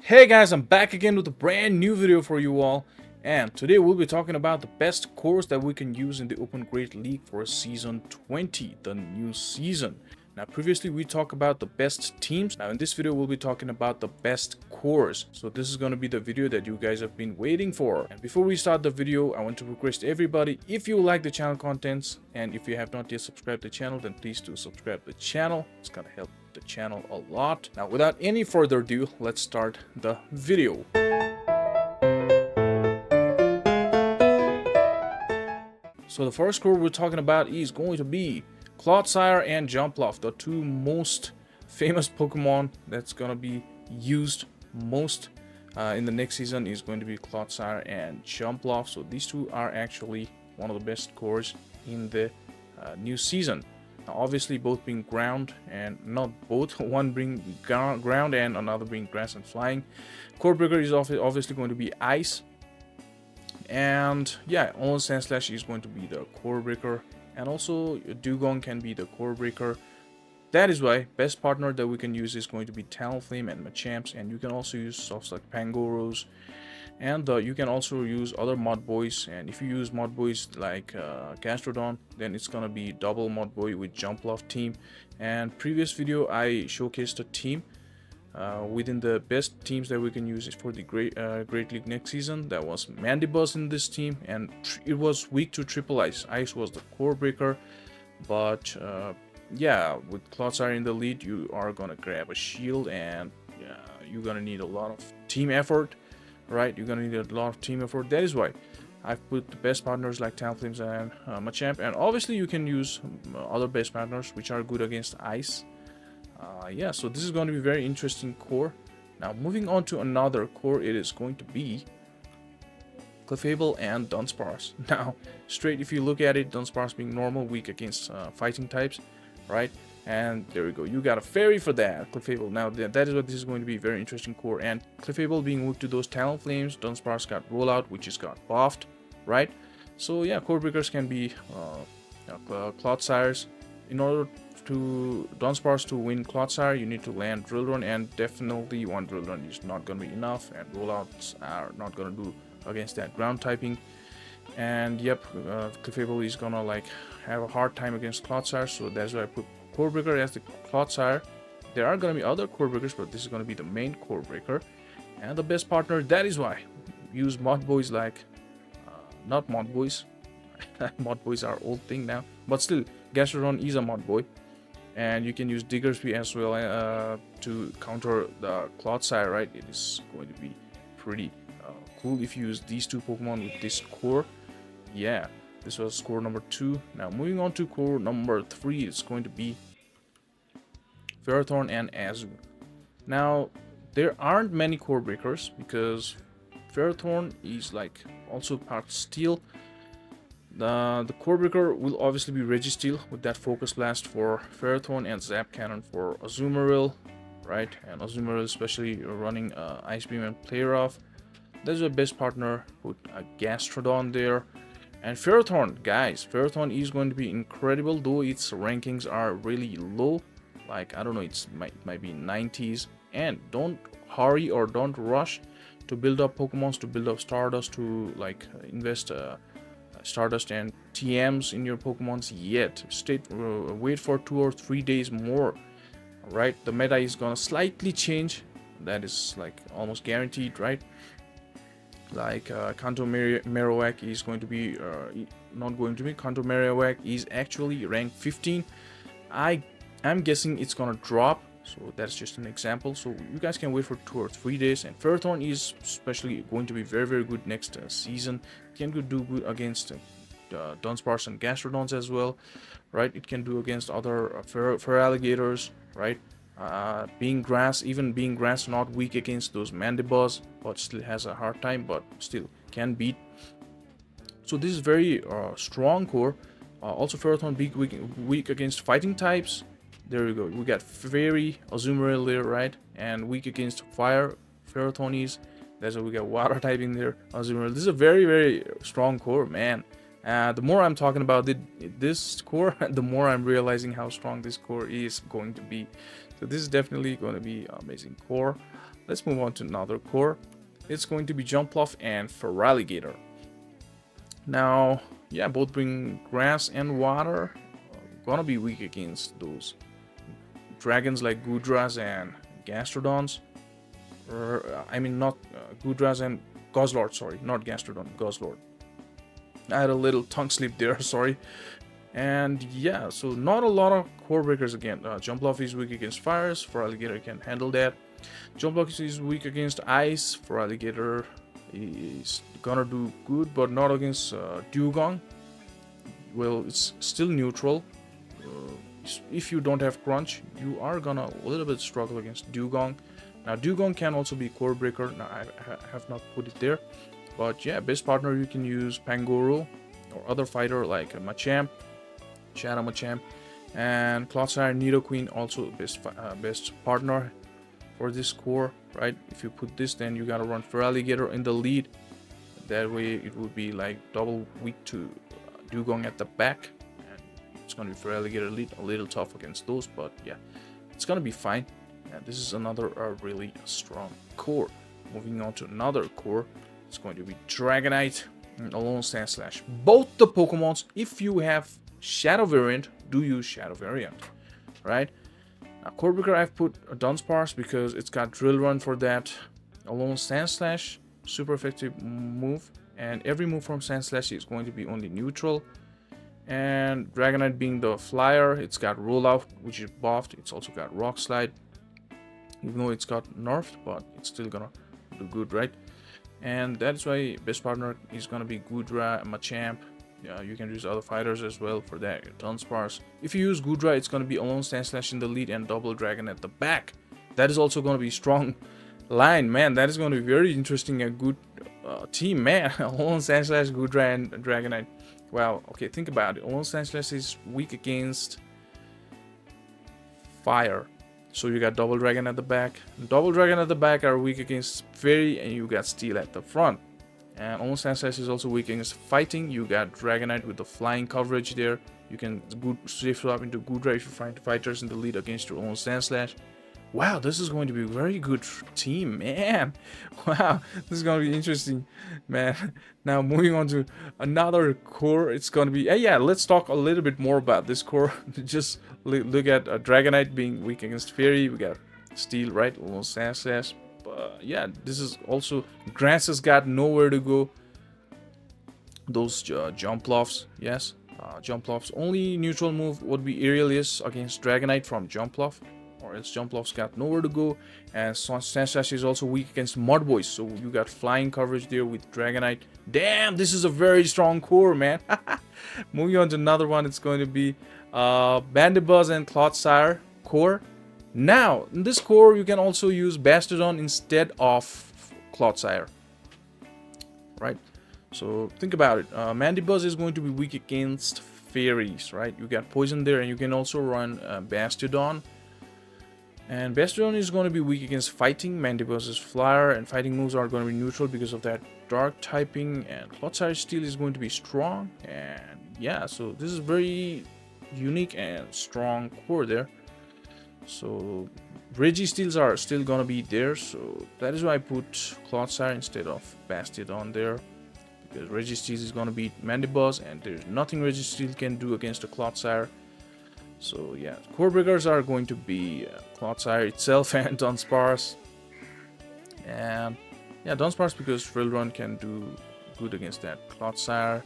Hey guys, I'm back again with a brand new video for you all, and today we'll be talking about the best cores that we can use in the Open Great League for Season 20, the new season. Now previously we talked about the best teams. Now in this video we'll be talking about the best cores. So this is going to be the video that you guys have been waiting for. And before we start the video, I want to request everybody, if you like the channel contents and if you have not yet subscribed to the channel, then please do subscribe to the channel. It's going to help the channel a lot. Now without any further ado, let's start the video. So the first core we're talking about is going to be Clodsire and Jumpluff, the two most famous Pokemon that's gonna be used most in the next season is going to be Clodsire and Jumpluff. So these two are actually one of the best cores in the new season. Now, obviously both being ground and not both, one being ground and another being grass and flying. Core breaker is obviously going to be ice, and yeah, Talonflame and Sandslash is going to be the core breaker, and also Dewgong can be the core breaker. That is why best partner that we can use is going to be Talonflame and Machamps, and you can also use softs like Pangoros, and you can also use other mod boys. And if you use mod boys like Gastrodon, then it's gonna be double mod boy with Jumpluff team. And previous video I showcased a team within the best teams that we can use is for the Great League next season. That was Mandibuzz in this team, and it was weak to triple ice. Ice was the core breaker, but yeah, with Clodsire in the lead, you are gonna grab a shield, and you're gonna need a lot of team effort, right? You're gonna need a lot of team effort. That is why I've put the best partners like Talonflame and Machamp, and obviously you can use other best partners which are good against ice. Yeah, so this is going to be very interesting core. Now moving on to another core, it is going to be Clefable and Dunsparce. Now straight, if you look at it, Dunsparce being normal, weak against fighting types, right? And there we go, you got a fairy for that, Clefable. Now that is what this is going to be, very interesting core. And Clefable being weak to those Talonflames, Dunsparce got rollout, which is got buffed, right? So yeah, core breakers can be Clodsires. In order to Dunsparce to win Clodsire, you need to land Drill Run, and definitely one Drill Run is not going to be enough, and rollouts are not going to do against that ground typing. And yep, Clefable is gonna like have a hard time against Clodsire, so that's why I put core breaker as the Clodsire. There are going to be other core breakers, but this is going to be the main core breaker and the best partner. That is why use mod boys like not mod boys. Mod boys are old thing now, but still Gastrodon is a mod boy, and you can use Diggersby as well to counter the Clodsire, right? It is going to be pretty cool if you use these two Pokemon with this core. Yeah, this was core number 2. Now moving on to core number 3, it's going to be Ferrothorn and Azumarill. Now there aren't many core breakers because Ferrothorn is like also part steel. The core breaker will obviously be Registeel with that Focus Blast for Ferrothorn and Zap Cannon for Azumarill, right? And Azumarill especially running Ice Beam and Play Rough. That's your best partner. Put a Gastrodon there. And Ferrothorn, guys, Ferrothorn is going to be incredible, though its rankings are really low. Like, I don't know, it might be 90s. And don't hurry or don't rush to build up Pokemons, to build up Stardust, to like invest Stardust and TMs in your Pokemons yet. Wait for 2 or 3 days more. Right, the meta is gonna slightly change. That is like almost guaranteed, right? Like Kanto Marowak is going to be not going to be. Kanto Marowak is actually ranked 15. I'm guessing it's gonna drop. So that's just an example. So you guys can wait for 2 or 3 days. And Ferrothorn is especially going to be very, very good next season. It can do good against Dunsparce and Gastrodons as well, right? It can do against other Feraligatrs, right? Being grass, not weak against those Mandibuzz, but still has a hard time, but still can beat. So this is very strong core. Also Ferrothorn weak against fighting types. There we go. We got Fairy, Azumarill there, right? And weak against fire, Ferrothorn is. That's why we got water typing there, Azumarill. This is a very, very strong core, man. The more I'm talking about this core, the more I'm realizing how strong this core is going to be. So this is definitely going to be an amazing core. let's move on to another core. It's going to be Jumpluff and Feraligatr. Now, yeah, both bring grass and water. Gonna be weak against those dragons like Goodras and Gastrodons. I mean, not Goodras and Guzzlord, sorry, not Gastrodon, Guzzlord. I had a little tongue slip there, sorry. And yeah, so not a lot of core breakers again. Jumpluff is weak against fires, Feraligatr can handle that. Jumpluff is weak against ice, Feraligatr is gonna do good, but not against Dewgong. Well, it's still neutral. If you don't have crunch, you are gonna a little bit struggle against Dewgong. Now Dewgong can also be core breaker. Now I have not put it there, but yeah, best partner you can use Pangoro or other fighter like Machamp, Shadow Machamp, and Clodsire Nidoqueen also best partner for this core, right? If you put this, then you gotta run Feraligatr in the lead. That way it would be like double weak to Dewgong at the back, and it's gonna be Feraligatr lead, a little tough against those, but yeah, it's gonna be fine. And this is another really strong core. Moving on to another core, it's going to be Dragonite and Sandslash. Both the Pokemons, if you have Shadow variant, do use Shadow variant, right? Now, core breaker, I've put a Dunsparce because it's got Drill Run for that. Sandslash, super effective move, and every move from Sandslash is going to be only neutral. And Dragonite being the flyer, it's got Rollout, which is buffed. It's also got Rock Slide, even though it's got nerfed, but it's still gonna do good, right? And that's why best partner is gonna be Goodra, Machamp. Yeah, you can use other fighters as well for that. Dunsparce. If you use Goodra, it's gonna be Sandslash in the lead and Double Dragon at the back. That is also gonna be strong line, man. That is gonna be very interesting. A good team, man. Sandslash, Goodra, and Dragonite. Wow. Okay, think about it. Sandslash is weak against fire. So you got Double Dragon at the back. Double Dragon at the back are weak against Fairy, and you got Steel at the front. And Sandslash is also weak against fighting. You got Dragonite with the flying coverage there. You can safe swap into Goodra if you find fighters in the lead against your own Sandslash. Wow, this is going to be a very good team, man. Wow, this is going to be interesting, man. Now, moving on to another core, it's going to be... yeah, let's talk a little bit more about this core. Just look at Dragonite being weak against Fairy. We got Steel, right? Almost Sandslash. Yeah, this is also... Grass has got nowhere to go. Those Jumpluffs, yes. Jumpluff's only neutral move would be Aerialius against Dragonite from Jumpluff. Or else Jumpluff's got nowhere to go. And Sandslash is also weak against Mudboys. So you got flying coverage there with Dragonite. Damn, this is a very strong core, man. Moving on to another one, it's going to be Mandibuzz and Clodsire core. Now, in this core, you can also use Gastrodon instead of Clodsire. Right? So think about it. Mandibuzz is going to be weak against fairies, right? You got poison there, and you can also run Gastrodon. And Gastrodon is going to be weak against fighting. Mandibuzz is flyer, and fighting moves are going to be neutral because of that dark typing. And Clodsire Steel is going to be strong. And yeah, so this is very unique and strong core there. So Registeels are still going to be there. So that is why I put Clodsire instead of Gastrodon there. Because Registeels is going to beat Mandibuzz, and there's nothing Registeel can do against a Clodsire. So yeah, core breakers are going to be Clodsire itself and Dunsparce. And yeah, Dunsparce because Drill Run can do good against that Clodsire.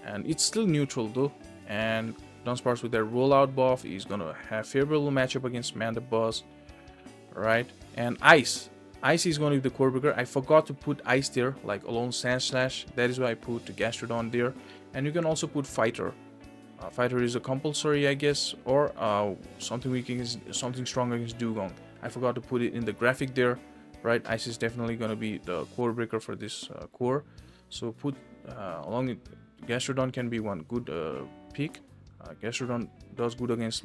And it's still neutral though. And Dunsparce with their rollout buff is going to have favorable matchup against Mandibuzz. Right? And Ice. Ice is going to be the core breaker. I forgot to put Ice there, like alone Sandslash. That is why I put Gastrodon there. And you can also put Fighter. Fighter is a compulsory, I guess, or something weak against, something strong against Dewgong. I forgot to put it in the graphic there, right? Ice is definitely going to be the core breaker for this core. So put along it, Gastrodon can be one good pick. Gastrodon does good against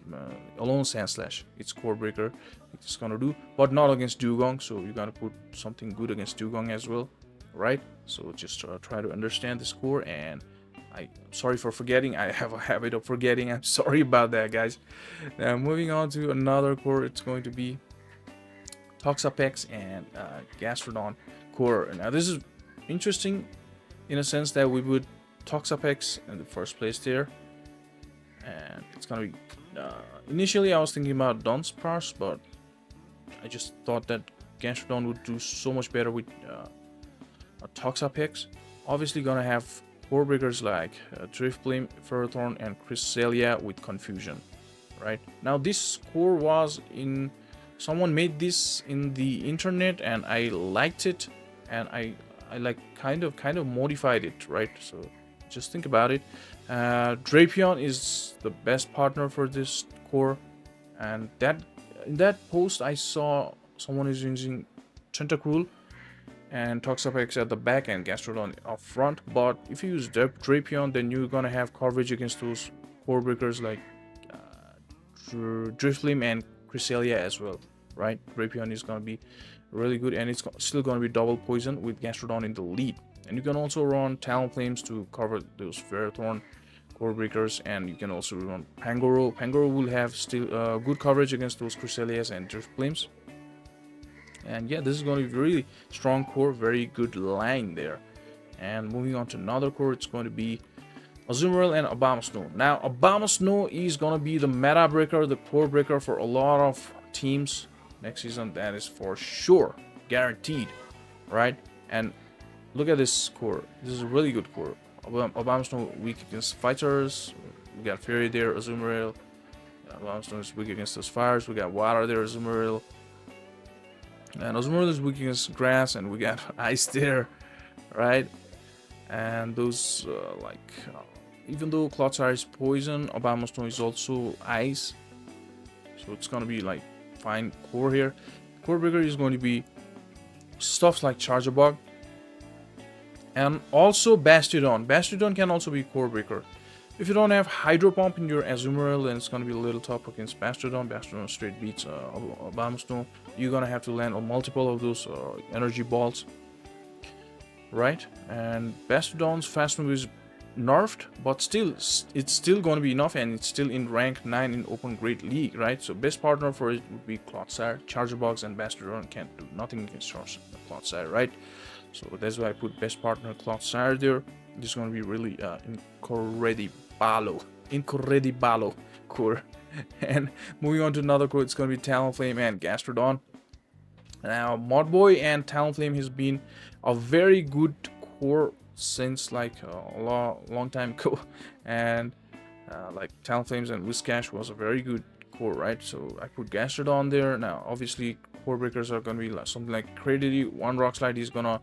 alone Sandslash. It's core breaker. It's gonna do, but not against Dewgong. So you gotta put something good against Dewgong as well, right? So just try to understand this core. And I'm sorry for forgetting. I have a habit of forgetting. I'm sorry about that, guys. Now moving on to another core. It's going to be Toxapex and Gastrodon core. Now this is interesting in a sense that we put Toxapex in the first place there, and it's gonna be initially I was thinking about Dunsparce, but I just thought that Gastrodon would do so much better with a Toxapex. Obviously gonna have core breakers like Dragonite, Ferrothorn and Cresselia with Confusion. Right now this core was in, someone made this in the internet and I liked it, and I like kind of modified it, right? So just think about it. Drapion is the best partner for this core, and that in that post I saw someone is using Tentacruel and Toxapex at the back and Gastrodon up front. But if you use Drapion, then you're gonna have coverage against those core breakers like Drifloon and Cresselia as well, right? Drapion is gonna be really good, and it's still gonna be double poison with Gastrodon in the lead. And you can also run Talonflames to cover those Ferrothorn core breakers, and you can also run Pangoro. Pangoro will have still good coverage against those Cresselias and Drifloons. And yeah, this is going to be really strong core, very good line there. And moving on to another core, it's going to be Azumarill and Abomasnow. Now, Abomasnow is going to be the meta breaker, the core breaker for a lot of teams next season. That is for sure, guaranteed, right? And look at this core. This is a really good core. Abomasnow weak against fighters. We got Fairy there, Azumarill. Abomasnow is weak against those fires. We got water there, Azumarill. And Azumarill is weak against grass, and we got ice there, right? And those, even though Clodsire is poison, Abomasnow is also ice. So it's gonna be like fine core here. Core breaker is going to be stuff like Charjabug. And also Bastiodon. Bastiodon can also be core breaker. If you don't have Hydro Pump in your Azumarill, then it's going to be a little tough against Bastiodon. Bastiodon straight beats Abomasnow. You're going to have to land on multiple of those energy balls. Right? And Bastiodon's fast move is nerfed, but still, it's still going to be enough, and it's still in rank 9 in Open Great League, right? So best partner for it would be Clodsire. Charjabug and Bastiodon can't do nothing against Clodsire, right? So that's why I put best partner Clodsire there. This is going to be really incredible core. And moving on to another core, it's going to be Talonflame and Gastrodon. Now, Mudboy and Talonflame has been a very good core since like a long time ago. And like Talonflames and Whiscash was a very good core, right? So I put Gastrodon there. Now, obviously, core breakers are going to be like something like Cradily. One Rock Slide is going to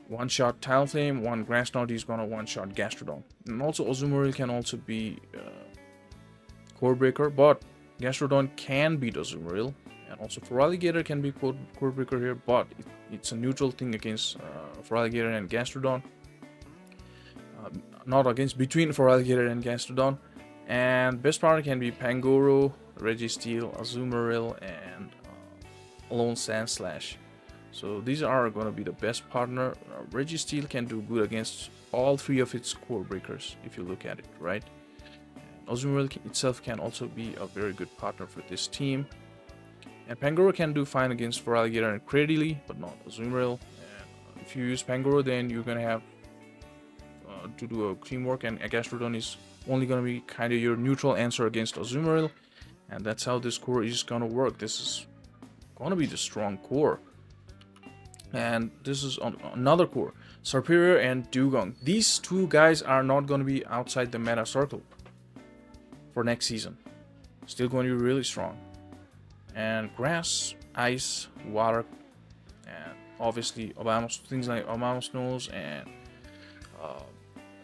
one-shot Talonflame, one Grass Knot is gonna one-shot Gastrodon. And also Azumarill can also be core breaker, but Gastrodon can beat Azumarill. And also Feraligatr can be core breaker here, but it's a neutral thing against Feraligatr and Gastrodon. Not against, between Feraligatr and Gastrodon. And best partner can be Pangoro, Registeel, Azumarill, and Lone Sandslash. So these are going to be the best partner. Registeel can do good against all three of its core breakers, if you look at it, right? Azumarill itself can also be a very good partner for this team. And Pangoro can do fine against Feraligatr and Cradily, but not Azumarill. And if you use Pangoro, then you're going to have to do a teamwork, and Gastrodon is only going to be kind of your neutral answer against Azumarill. And that's how this core is going to work. This is going to be the strong core. And this is another core, Serperior and Dewgong. These two guys are not going to be outside the meta circle for next season. Still going to be really strong. And grass, ice, water, and obviously things like Abomasnow and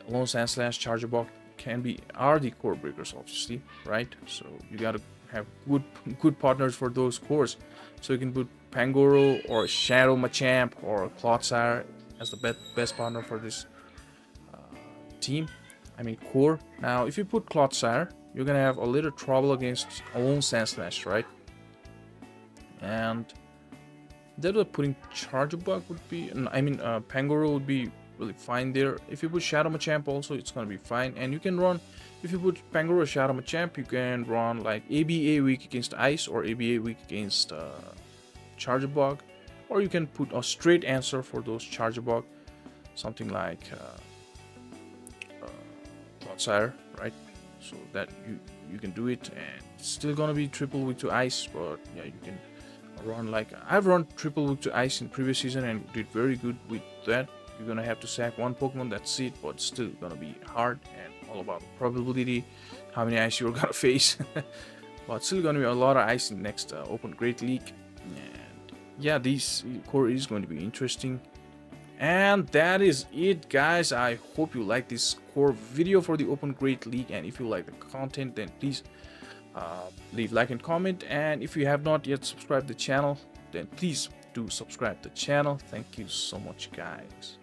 Lone Sandslash, Charjabug are the core breakers, obviously, right? So you gotta have good partners for those cores. So you can put Pangoro or Shadow Machamp or Clodsire as the best partner for this core. Now, if you put Clodsire, you're gonna have a little trouble against Lone Sandslash, right? And instead of putting Charjabug would be, Pangoro would be really fine there. If you put Shadow Machamp also, it's gonna be fine. And you can run, if you put Pangoro Shadow Machamp, you can run like ABA weak against Ice or ABA weak against Charjabug, or you can put a straight answer for those Charjabug, something like Clodsire, right? So that you can do it, and it's still gonna be triple weak to Ice, but yeah, you can run like I've run triple weak to Ice in previous season and did very good with that. You're gonna have to sack one Pokemon, that's it, but still gonna be hard and all about probability, how many Ice you're gonna face. But still gonna be a lot of Ice in next Open Great League, and yeah, this core is going to be interesting. And that is it, guys. I hope you like this core video for the Open Great League, and if you like the content, then please leave like and comment. And if you have not yet subscribed the channel, then please do subscribe the channel. Thank you so much, guys.